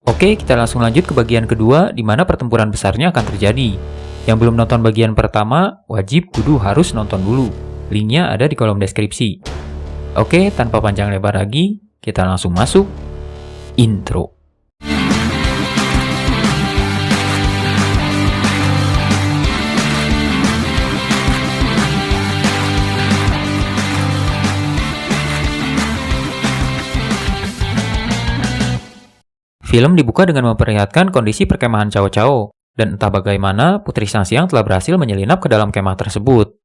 Oke, kita langsung lanjut ke bagian kedua, di mana pertempuran besarnya akan terjadi. Yang belum nonton bagian pertama, wajib kudu harus nonton dulu. Linknya ada di kolom deskripsi. Oke, tanpa panjang lebar lagi, kita langsung masuk intro. Film dibuka dengan memperlihatkan kondisi perkemahan Cao Cao, dan entah bagaimana Putri Xiangxiang telah berhasil menyelinap ke dalam kemah tersebut.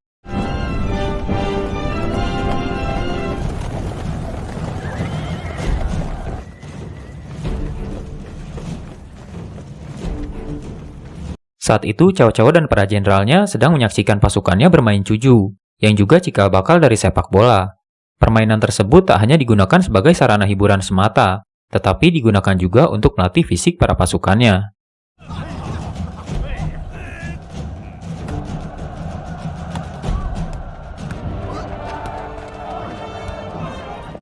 Saat itu, Cao Cao dan para jenderalnya sedang menyaksikan pasukannya bermain cuju, yang juga cikal bakal dari sepak bola. Permainan tersebut tak hanya digunakan sebagai sarana hiburan semata, tetapi digunakan juga untuk melatih fisik para pasukannya.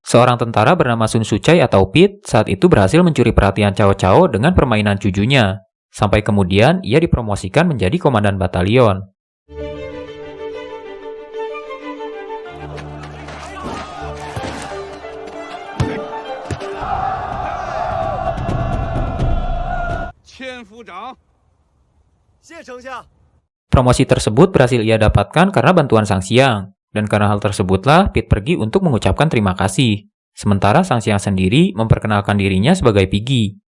Seorang tentara bernama Sun Sucai atau Pit saat itu berhasil mencuri perhatian Cao Cao dengan permainan cujunya, sampai kemudian ia dipromosikan menjadi komandan batalion. Promosi tersebut berhasil ia dapatkan karena bantuan Sang Xiang, dan karena hal tersebutlah Pit pergi untuk mengucapkan terima kasih. Sementara Sang Xiang sendiri memperkenalkan dirinya sebagai Piggy.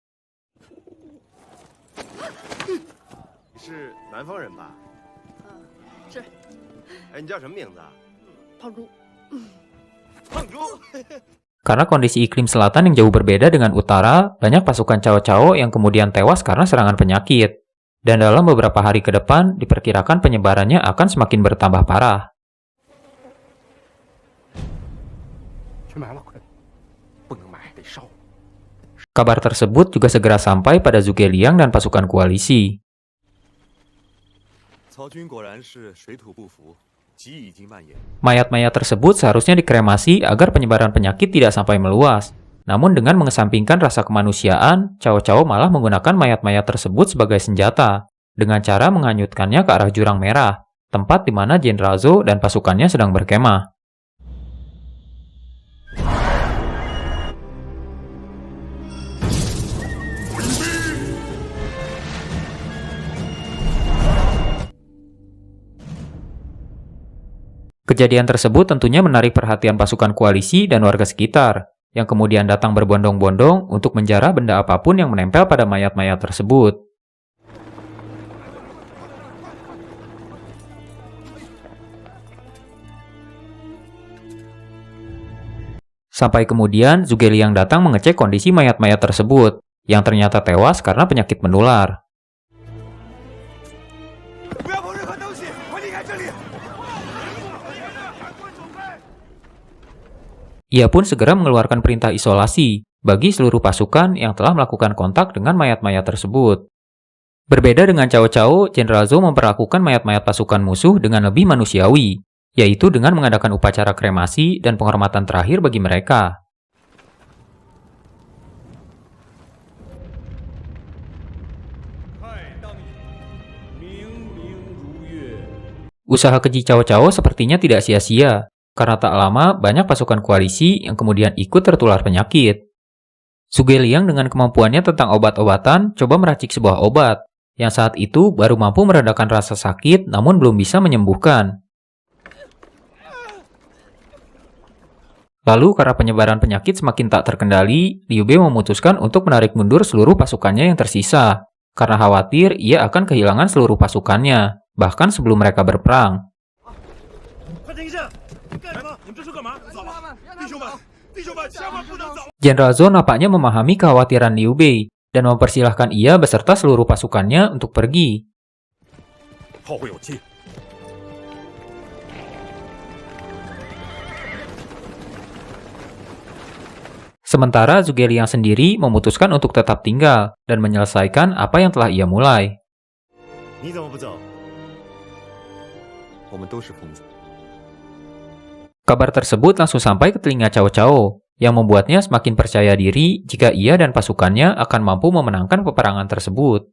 Karena kondisi iklim selatan yang jauh berbeda dengan utara, banyak pasukan Cao Cao yang kemudian tewas karena serangan penyakit. Dan dalam beberapa hari ke depan, diperkirakan penyebarannya akan semakin bertambah parah. Kabar tersebut juga segera sampai pada Zhuge Liang dan pasukan koalisi. Mayat-mayat tersebut seharusnya dikremasi agar penyebaran penyakit tidak sampai meluas. Namun dengan mengesampingkan rasa kemanusiaan, Cao Cao malah menggunakan mayat-mayat tersebut sebagai senjata, dengan cara menghanyutkannya ke arah Jurang Merah, tempat di mana Jenderal Zhou dan pasukannya sedang berkemah. Kejadian tersebut tentunya menarik perhatian pasukan koalisi dan warga sekitar, yang kemudian datang berbondong-bondong untuk menjarah benda apapun yang menempel pada mayat-mayat tersebut. Sampai kemudian Zhuge Liang datang mengecek kondisi mayat-mayat tersebut, yang ternyata tewas karena penyakit menular. Ia pun segera mengeluarkan perintah isolasi bagi seluruh pasukan yang telah melakukan kontak dengan mayat-mayat tersebut. Berbeda dengan Cao Cao, Jenderal Zhou memperlakukan mayat-mayat pasukan musuh dengan lebih manusiawi, yaitu dengan mengadakan upacara kremasi dan penghormatan terakhir bagi mereka. Usaha keji Cao Cao sepertinya tidak sia-sia, karena tak lama banyak pasukan koalisi yang kemudian ikut tertular penyakit. Zhuge Liang dengan kemampuannya tentang obat-obatan coba meracik sebuah obat, yang saat itu baru mampu meredakan rasa sakit namun belum bisa menyembuhkan. Lalu karena penyebaran penyakit semakin tak terkendali, Liu Bei memutuskan untuk menarik mundur seluruh pasukannya yang tersisa, karena khawatir ia akan kehilangan seluruh pasukannya, bahkan sebelum mereka berperang. Jenderal Zhou nampaknya memahami kekhawatiran Liu Bei dan mempersilahkan ia beserta seluruh pasukannya untuk pergi. Sementara Zhuge Liang sendiri memutuskan untuk tetap tinggal dan menyelesaikan apa yang telah ia mulai. Kabar tersebut langsung sampai ke telinga Cao Cao, yang membuatnya semakin percaya diri jika ia dan pasukannya akan mampu memenangkan peperangan tersebut.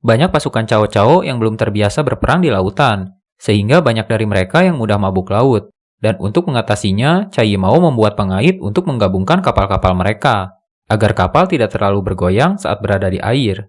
Banyak pasukan Cao yang belum terbiasa berperang di lautan, sehingga banyak dari mereka yang mudah mabuk laut. Dan untuk mengatasinya, Cai Mao membuat pengait untuk menggabungkan kapal-kapal mereka, agar kapal tidak terlalu bergoyang saat berada di air.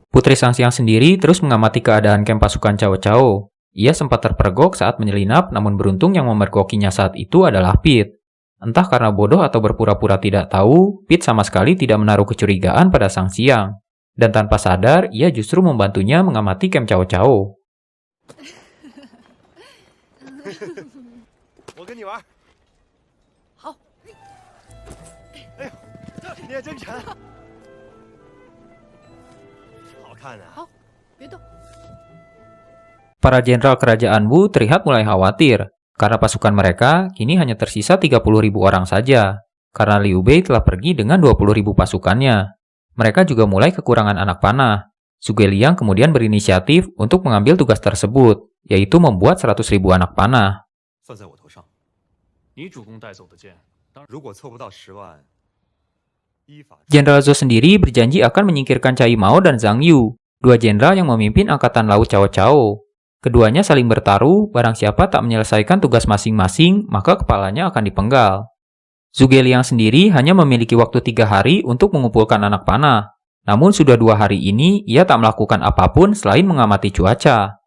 Putri Sangxiang sendiri terus mengamati keadaan kamp pasukan Cao. Ia sempat terpergok saat menyelinap, namun beruntung yang memergokinya saat itu adalah Pete. Entah karena bodoh atau berpura-pura tidak tahu, Pete sama sekali tidak menaruh kecurigaan pada Sangxiang. Dan tanpa sadar, ia justru membantunya mengamati kamp Cao. Para jenderal kerajaan Wu terlihat mulai khawatir, karena pasukan mereka kini hanya tersisa 30.000 orang saja, karena Liu Bei telah pergi dengan 20.000 pasukannya. Mereka juga mulai kekurangan anak panah. Zhuge Liang kemudian berinisiatif untuk mengambil tugas tersebut, yaitu membuat 100.000 anak panah. Jenderal Zhou sendiri berjanji akan menyingkirkan Cai Mao dan Zhang Yu, dua jenderal yang memimpin angkatan laut Cao. Keduanya saling bertaruh, barang siapa tak menyelesaikan tugas masing-masing, maka kepalanya akan dipenggal. Zhuge Liang sendiri hanya memiliki waktu 3 hari untuk mengumpulkan anak panah. Namun sudah 2 hari ini, ia tak melakukan apapun selain mengamati cuaca.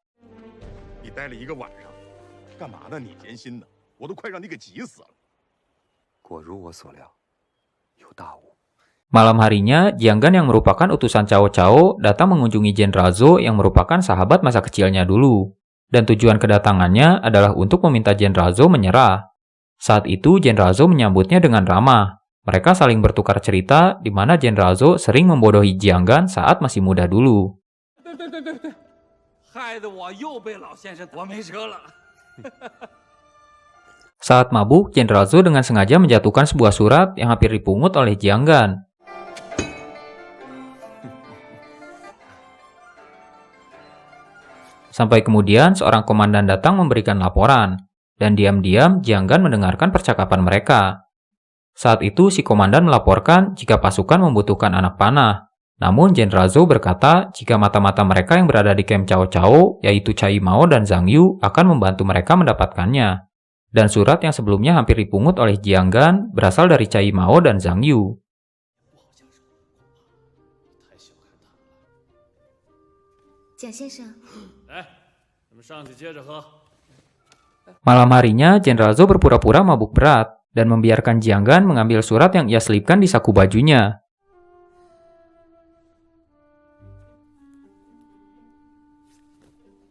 Malam harinya, Jiang Gan yang merupakan utusan Cao datang mengunjungi Jenderal Zhou yang merupakan sahabat masa kecilnya dulu. Dan tujuan kedatangannya adalah untuk meminta Jenderal Zhou menyerah. Saat itu, Jenderal Zhou menyambutnya dengan ramah. Mereka saling bertukar cerita di mana Jenderal Zhou sering membodohi Jiang Gan saat masih muda dulu. Saat mabuk, Jenderal Zhou dengan sengaja menjatuhkan sebuah surat yang hampir dipungut oleh Jiang Gan. Sampai kemudian seorang komandan datang memberikan laporan. Dan diam-diam Jiang Gan mendengarkan percakapan mereka. Saat itu si komandan melaporkan jika pasukan membutuhkan anak panah. Namun Jenderal Zhou berkata jika mata-mata mereka yang berada di kamp Cao, yaitu Cai Mao dan Zhang Yu, akan membantu mereka mendapatkannya. Dan surat yang sebelumnya hampir dipungut oleh Jiang Gan berasal dari Cai Mao dan Zhang Yu. Malam harinya, Jenderal Zhou berpura-pura mabuk berat dan membiarkan Jiang Gan mengambil surat yang ia selipkan di saku bajunya.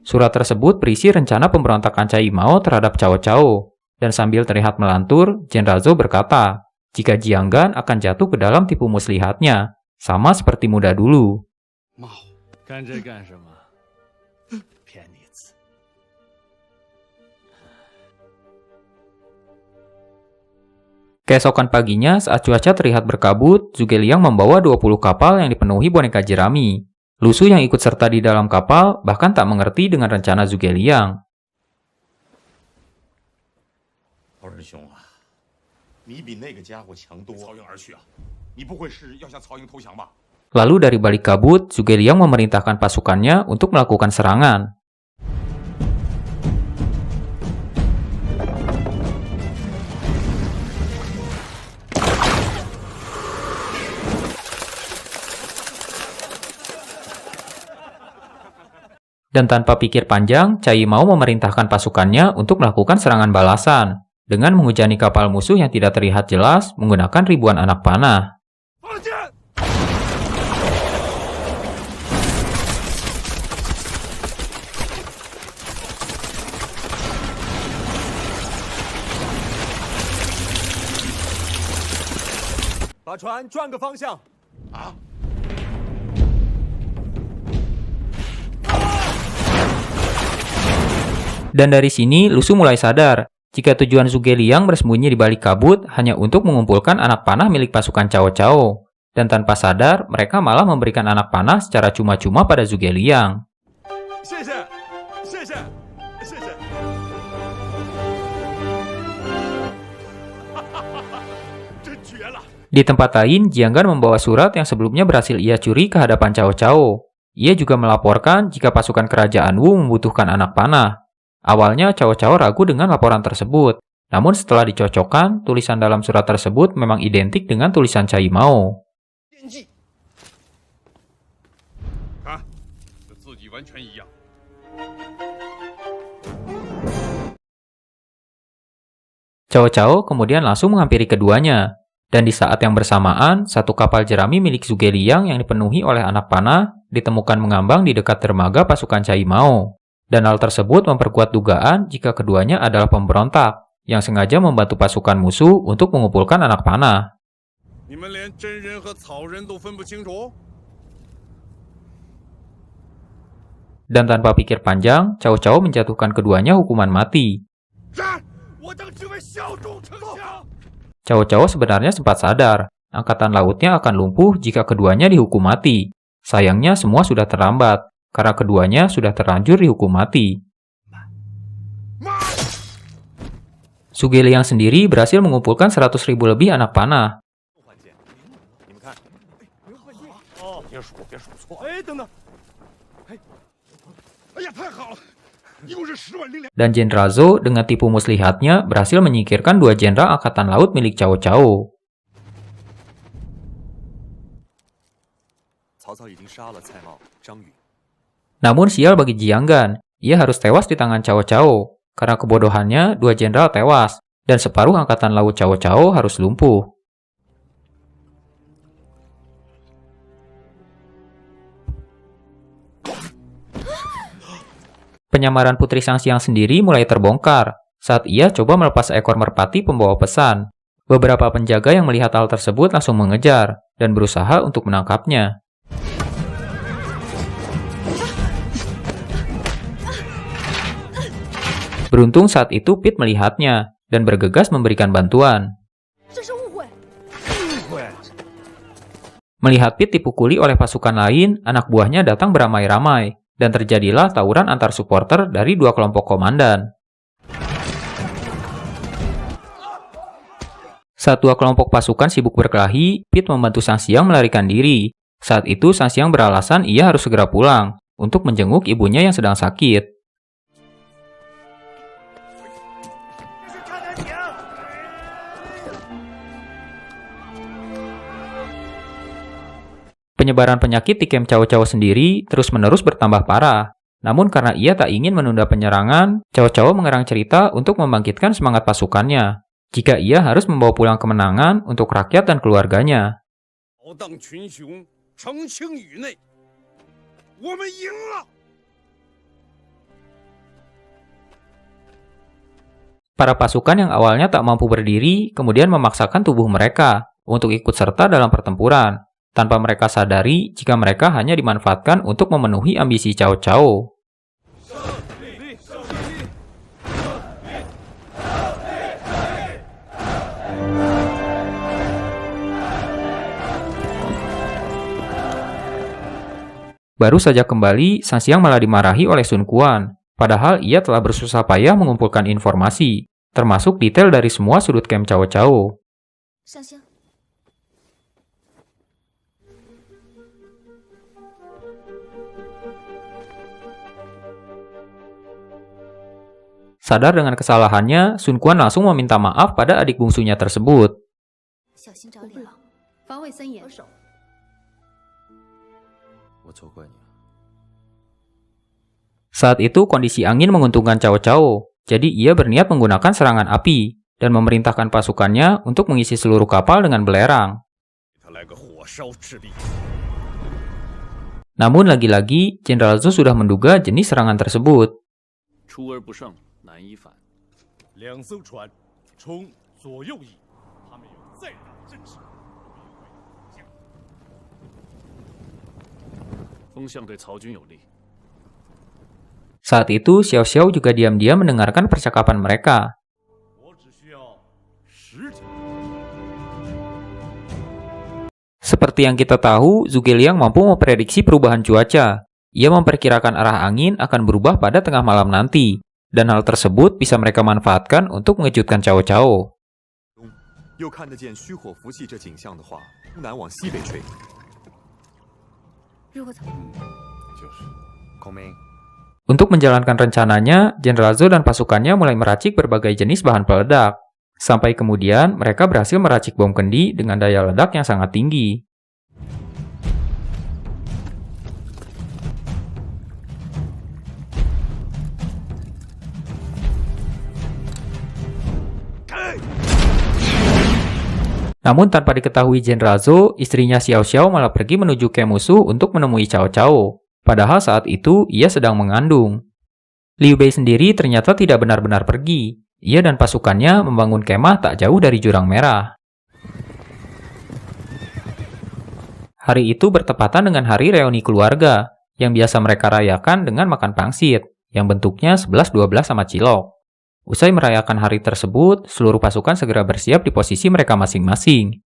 Surat tersebut berisi rencana pemberontakan Cai Mao terhadap Cao. Dan sambil terlihat melantur, Jenderal Zhou berkata, jika Jiang Gan akan jatuh ke dalam tipu muslihatnya, sama seperti muda dulu. Keesokan paginya, saat cuaca terlihat berkabut, Zhuge Liang membawa 20 kapal yang dipenuhi boneka jerami. Lusu yang ikut serta di dalam kapal bahkan tak mengerti dengan rencana Zhuge Liang. Lalu dari balik kabut, Zhuge Liang memerintahkan pasukannya untuk melakukan serangan. Dan tanpa pikir panjang, Cai Mao memerintahkan pasukannya untuk melakukan serangan balasan dengan menghujani kapal musuh yang tidak terlihat jelas menggunakan ribuan anak panah. Dan dari sini, Lusu mulai sadar jika tujuan Zhuge Liang bersembunyi di balik kabut hanya untuk mengumpulkan anak panah milik pasukan Cao. Dan tanpa sadar, mereka malah memberikan anak panah secara cuma-cuma pada Zhuge Liang. Di tempat lain, Jianggan membawa surat yang sebelumnya berhasil ia curi ke hadapan Cao Cao. Ia juga melaporkan jika pasukan kerajaan Wu membutuhkan anak panah. Awalnya Cao Cao ragu dengan laporan tersebut, namun setelah dicocokkan, tulisan dalam surat tersebut memang identik dengan tulisan Cai Mao. Cao Cao kemudian langsung menghampiri keduanya. Dan di saat yang bersamaan, satu kapal jerami milik Zhuge Liang yang dipenuhi oleh anak panah ditemukan mengambang di dekat dermaga pasukan Cai Mao. Dan hal tersebut memperkuat dugaan jika keduanya adalah pemberontak yang sengaja membantu pasukan musuh untuk mengumpulkan anak panah. Dan tanpa pikir panjang, Cao Cao menjatuhkan keduanya hukuman mati. Cao Cao sebenarnya sempat sadar, angkatan lautnya akan lumpuh jika keduanya dihukum mati. Sayangnya semua sudah terlambat, karena keduanya sudah terlanjur dihukum mati. Zhuge Liang sendiri berhasil mengumpulkan 100.000 lebih anak panah. Dan Jenderal Zhou dengan tipu muslihatnya berhasil menyingkirkan 2 jenderal angkatan laut milik Cao Cao. Namun sial bagi Jianggan, ia harus tewas di tangan Cao Cao. Karena kebodohannya, 2 jenderal tewas, dan separuh angkatan laut Cao Cao harus lumpuh. Penyamaran Putri Sangxiang sendiri mulai terbongkar saat ia coba melepas ekor merpati pembawa pesan. Beberapa penjaga yang melihat hal tersebut langsung mengejar dan berusaha untuk menangkapnya. Beruntung saat itu Pete melihatnya dan bergegas memberikan bantuan. Melihat Pete dipukuli oleh pasukan lain, anak buahnya datang beramai-ramai. Dan terjadilah tawuran antar supporter dari 2 kelompok komandan. Saat 2 kelompok pasukan sibuk berkelahi, Pete membantu Sangxiang melarikan diri. Saat itu Sangxiang beralasan ia harus segera pulang untuk menjenguk ibunya yang sedang sakit. Penyebaran penyakit di camp Cao Cao sendiri terus-menerus bertambah parah. Namun karena ia tak ingin menunda penyerangan, Cao Cao mengerang cerita untuk membangkitkan semangat pasukannya. Jika ia harus membawa pulang kemenangan untuk rakyat dan keluarganya. Para pasukan yang awalnya tak mampu berdiri kemudian memaksakan tubuh mereka untuk ikut serta dalam pertempuran. Tanpa mereka sadari jika mereka hanya dimanfaatkan untuk memenuhi ambisi Cao Cao. Baru saja kembali, Sangxiang malah dimarahi oleh Sun Quan. Padahal ia telah bersusah payah mengumpulkan informasi, termasuk detail dari semua sudut camp Cao Cao. Sadar dengan kesalahannya, Sun Quan langsung meminta maaf pada adik bungsunya tersebut. Saat itu kondisi angin menguntungkan Cao Cao, jadi ia berniat menggunakan serangan api dan memerintahkan pasukannya untuk mengisi seluruh kapal dengan belerang. Namun lagi-lagi, Jenderal Zhou sudah menduga jenis serangan tersebut. Saat itu, Xiao Xiao juga diam-diam mendengarkan percakapan mereka. Seperti yang kita tahu, Zhuge Liang mampu memprediksi perubahan cuaca. Ia memperkirakan arah angin akan berubah pada tengah malam nanti. Dan hal tersebut bisa mereka manfaatkan untuk mengejutkan Cao Cao. 又看得见虚火服气这景象的话，不难往西北吹。就是孔明。 Untuk menjalankan rencananya, Jenderal Zhou dan pasukannya mulai meracik berbagai jenis bahan peledak. Sampai kemudian, mereka berhasil meracik bom kendi dengan daya ledak yang sangat tinggi. Namun tanpa diketahui Jenderal Zhou, istrinya Xiao Xiao malah pergi menuju ke musuh untuk menemui Cao Cao. Padahal saat itu ia sedang mengandung. Liu Bei sendiri ternyata tidak benar-benar pergi. Ia dan pasukannya membangun kemah tak jauh dari Jurang Merah. Hari itu bertepatan dengan hari reuni keluarga, yang biasa mereka rayakan dengan makan pangsit, yang bentuknya 11-12 sama cilok. Usai merayakan hari tersebut, seluruh pasukan segera bersiap di posisi mereka masing-masing.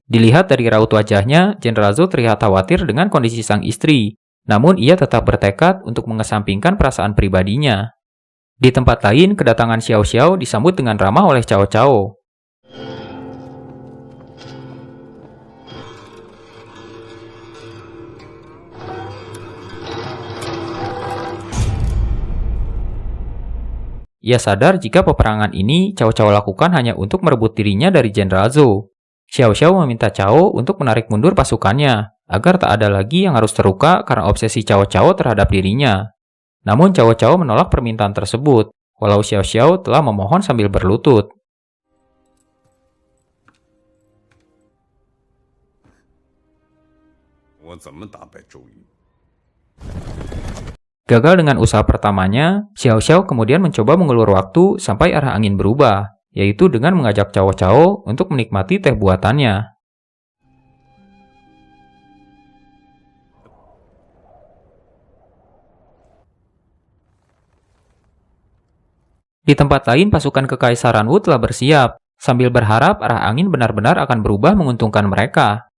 Dilihat dari raut wajahnya, Jenderal Zhou terlihat khawatir dengan kondisi sang istri. Namun ia tetap bertekad untuk mengesampingkan perasaan pribadinya. Di tempat lain, kedatangan Xiao Xiao disambut dengan ramah oleh Cao Cao. Ia sadar jika peperangan ini Cao Cao lakukan hanya untuk merebut dirinya dari Jenderal Zhou. Xiao Xiao meminta Cao untuk menarik mundur pasukannya, agar tak ada lagi yang harus terluka karena obsesi Cao Cao terhadap dirinya. Namun Cao Cao menolak permintaan tersebut, walau Xiao Xiao telah memohon sambil berlutut. Gagal dengan usaha pertamanya, Xiao Xiao kemudian mencoba mengulur waktu sampai arah angin berubah, yaitu dengan mengajak Cao Cao untuk menikmati teh buatannya. Di tempat lain, pasukan Kekaisaran Wu telah bersiap, sambil berharap arah angin benar-benar akan berubah menguntungkan mereka.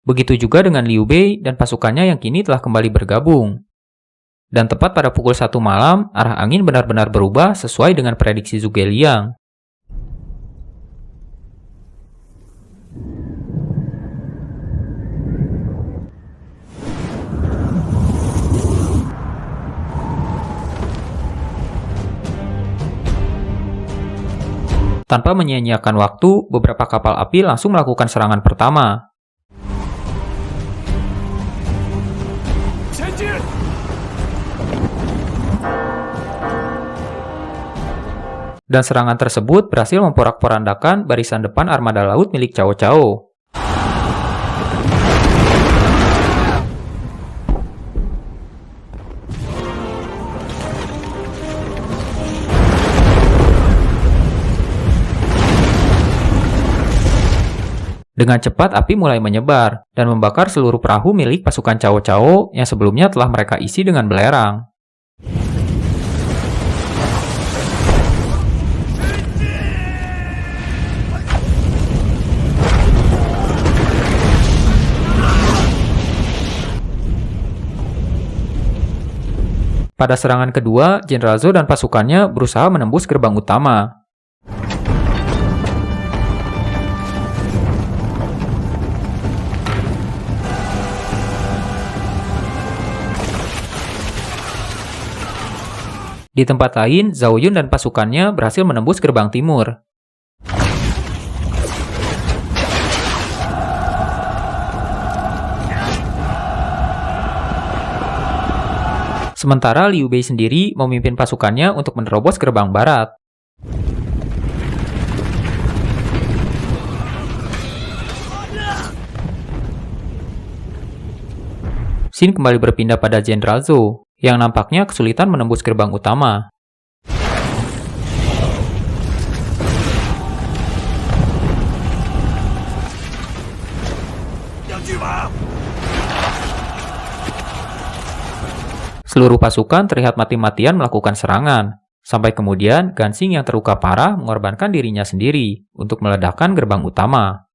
Begitu juga dengan Liu Bei dan pasukannya yang kini telah kembali bergabung. Dan tepat pada pukul 1 malam, arah angin benar-benar berubah sesuai dengan prediksi Zhuge Liang. Tanpa menyia-nyiakan waktu, beberapa kapal api langsung melakukan serangan pertama. Dan serangan tersebut berhasil memporak-porandakan barisan depan armada laut milik Cao Cao. Dengan cepat api mulai menyebar dan membakar seluruh perahu milik pasukan Cao Cao yang sebelumnya telah mereka isi dengan belerang. Pada serangan kedua, Jenderal Zhou dan pasukannya berusaha menembus gerbang utama. Di tempat lain, Zhao Yun dan pasukannya berhasil menembus gerbang timur. Sementara Liu Bei sendiri memimpin pasukannya untuk menerobos gerbang barat. Xin kembali berpindah pada Jenderal Zhou, yang nampaknya kesulitan menembus gerbang utama. Seluruh pasukan terlihat mati-matian melakukan serangan, sampai kemudian Gansing yang terluka parah mengorbankan dirinya sendiri untuk meledakkan gerbang utama.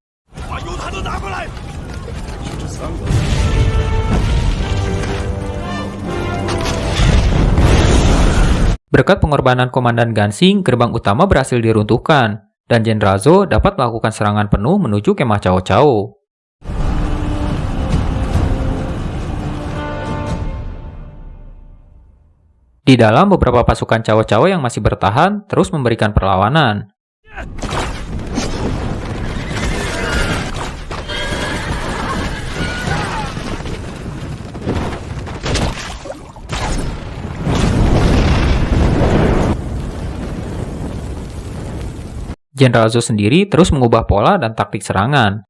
Berkat pengorbanan Komandan Gansing, gerbang utama berhasil diruntuhkan, dan Jenderal Zhou dapat melakukan serangan penuh menuju kemah Cao Cao. Di dalam, beberapa pasukan Cao Cao yang masih bertahan terus memberikan perlawanan. Jenderal Zhou sendiri terus mengubah pola dan taktik serangan.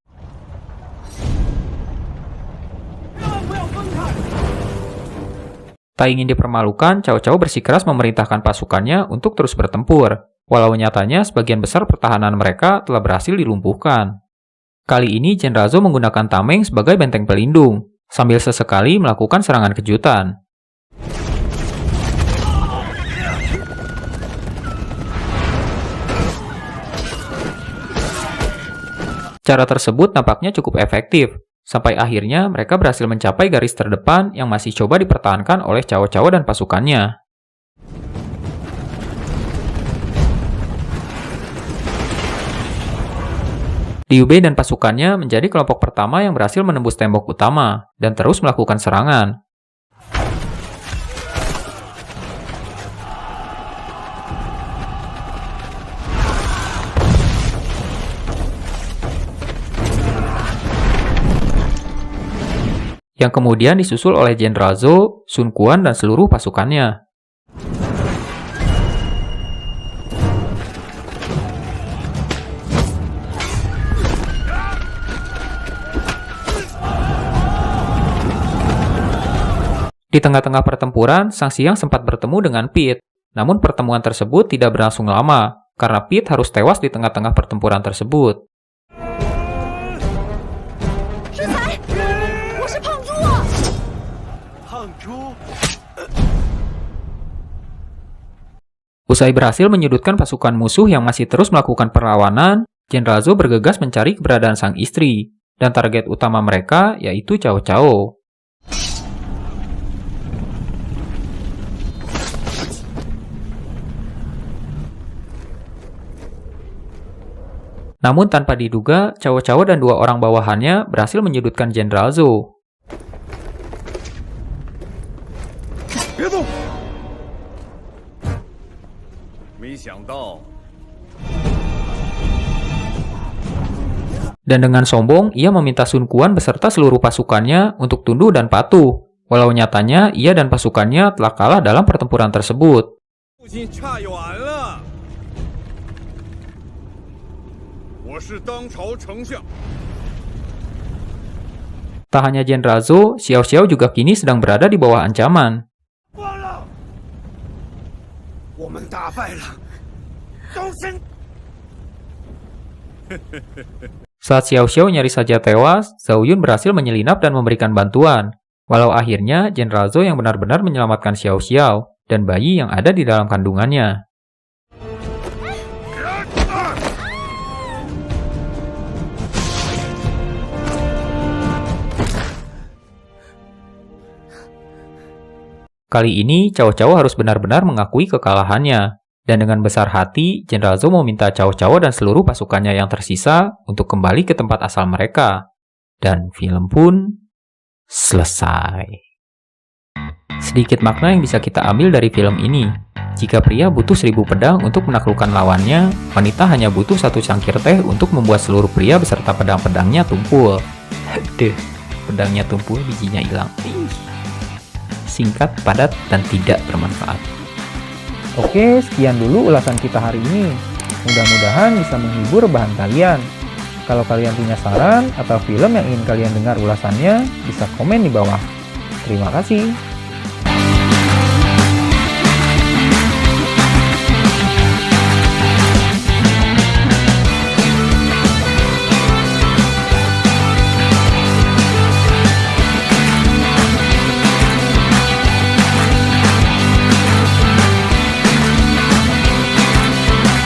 Tak ingin dipermalukan, Cao Cao bersikeras memerintahkan pasukannya untuk terus bertempur, walau nyatanya sebagian besar pertahanan mereka telah berhasil dilumpuhkan. Kali ini Jenderal Zhou menggunakan tameng sebagai benteng pelindung, sambil sesekali melakukan serangan kejutan. Cara tersebut nampaknya cukup efektif, sampai akhirnya mereka berhasil mencapai garis terdepan yang masih coba dipertahankan oleh Cao Cao dan pasukannya. Liu Bei dan pasukannya menjadi kelompok pertama yang berhasil menembus tembok utama dan terus melakukan serangan. Yang kemudian disusul oleh Jenderal Zhou, Sun Quan, dan seluruh pasukannya. Di tengah-tengah pertempuran, Sang Xiang sempat bertemu dengan Pete. Namun pertemuan tersebut tidak berlangsung lama, karena Pete harus tewas di tengah-tengah pertempuran tersebut. Usai berhasil menyudutkan pasukan musuh yang masih terus melakukan perlawanan, Jenderal Zhou bergegas mencari keberadaan sang istri, dan target utama mereka yaitu Cao Cao. Namun tanpa diduga, Cao Cao dan dua orang bawahannya berhasil menyudutkan Jenderal Zhou. Dan dengan sombong, ia meminta Sun Quan beserta seluruh pasukannya untuk tunduk dan patuh, walau nyatanya ia dan pasukannya telah kalah dalam pertempuran tersebut. Tak hanya Jenderal Zhou, Xiao Xiao juga kini sedang berada di bawah ancaman. Saat Xiao Xiao nyaris saja tewas, Zhao Yun berhasil menyelinap dan memberikan bantuan. Walau akhirnya Jenderal Zhou yang benar-benar menyelamatkan Xiao Xiao dan bayi yang ada di dalam kandungannya. Kali ini, Cao Cao harus benar-benar mengakui kekalahannya. Dan dengan besar hati, Jenderal Zhou meminta Cao Cao dan seluruh pasukannya yang tersisa untuk kembali ke tempat asal mereka. Dan film pun selesai. Sedikit makna yang bisa kita ambil dari film ini. Jika pria butuh 1000 pedang untuk menaklukkan lawannya, wanita hanya butuh 1 cangkir teh untuk membuat seluruh pria beserta pedang-pedangnya tumpul. Aduh, pedangnya tumpul, bijinya hilang. Singkat, padat, dan tidak bermanfaat. Oke, sekian dulu ulasan kita hari ini. Mudah-mudahan bisa menghibur bahan kalian. Kalau kalian punya saran atau film yang ingin kalian dengar ulasannya, bisa komen di bawah. Terima kasih.